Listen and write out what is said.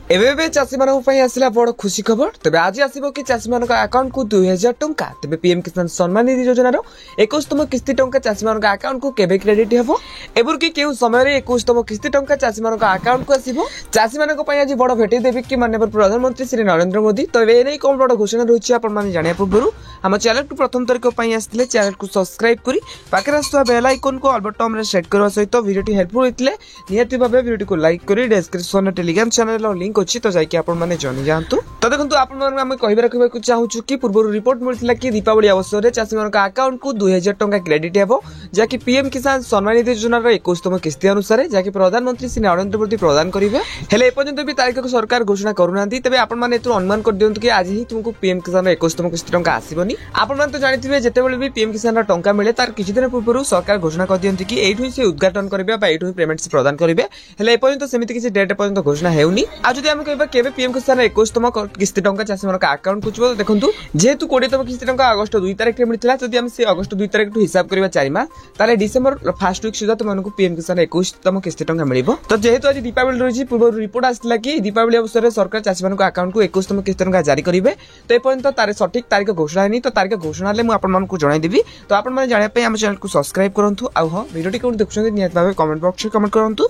एबे चाषी मानक आसला बड़ खुशी खबर। तेज आज आसो कि चाषी मान अकाउंट को 2000 टंका तेज पीएम किसान सम्मान निधि योजनार 21तम किस्ती टंका चाषी मान अकाउंट को केबे क्रेडिट हेबो एबुर कि केउ समय 21तम किस्ती टंका चाषी मान अकाउंट को आसीबो। चाषी मानक आज बड़ भेटी देबी कि माननीय प्रधानमंत्री श्री नरेंद्र मोदी। तो ए नै कोन बड़ घोषणा रही आपण माने जानिया पूर्व हम चैनल को प्रथम तरीक आसते चैनल को सब्सक्राइब करी पाखे आसुवा बेल आइकन को ऑल बटन में सेट करने सहित वीडियो हेल्पफुल होते निहाती भाव वीडियो को लाइक करी डिस्क्रिप्शन में टेलीग्राम चैनल लिंक अच्छी तो जाकि आपण माने जानि जांतु। तो देखंतु आपण माने हम कहबा रखबा चाहूछु कि पूर्व रिपोर्ट मिलथिला कि दीपावली अवसर रे चाषी मानक अकाउंट को 2000 टंका क्रेडिट हेबो जाकि पीएम किसान सम्मान निधि योजना 21तम किस्ती अनुसार जाकि प्रधानमंत्री श्री नरेंद्र मोदी प्रदान करिवे। हेले ए पर्यंत भी तारीख को सरकार घोषणा करूनांती। तबे आपण माने एतु अनुमान कर दियंतु कि आज ही तुमको पीएम किसान 21तम किस्ती टंका आसीबनी। आपण माने तो जानिथिबे जेतेबेले भी पीएम किसान टंका मिले तार किछि दिन पूर्व सरकार घोषणा कर दियंती कि एठु से उद्घाटन करिवे बा एठु पेमेंट से प्रदान करिवे। हेले ए पर्यंत सेमिति किछि डेट पर्यंत घोषणा हेउनी। आ जदि हम कहबा केबे पीएम किसान 21तम किस्ती टंका चाषी मानक अकाउंट को छबो देखंतु जेहेतु 20तम किस्ती टंका अगस्त 2 तारिख रे मिलथिला जदि हम से अगस्त 2 तारिख टु हिसाब करिवा 4 मास ताले डिसेंबर फर्स्ट वीक सुधा तुमको पीएम किसान 21तम किस्ती टंका मिलिबो। तो जेहेतु आज दीपावली रही पूर्व रिपोर्ट आसला कि दीपावली अवसर में सरकार चाषी मानक अकाउंट को 21तम किस्ती टंका जारी करिवे। तो ए पर्यंत तार सठिक तारीख घोषणा हैनी। तो तारीख घोषणा ले मु आपण मानकु जणाई देबी। तो आपण माने जानिया पई हम चैनल को सब्सक्राइब करंतु। आ हो वीडियो टी कोन देखछन नियत भाबे कमेंट बॉक्स में कमेंट करंतु।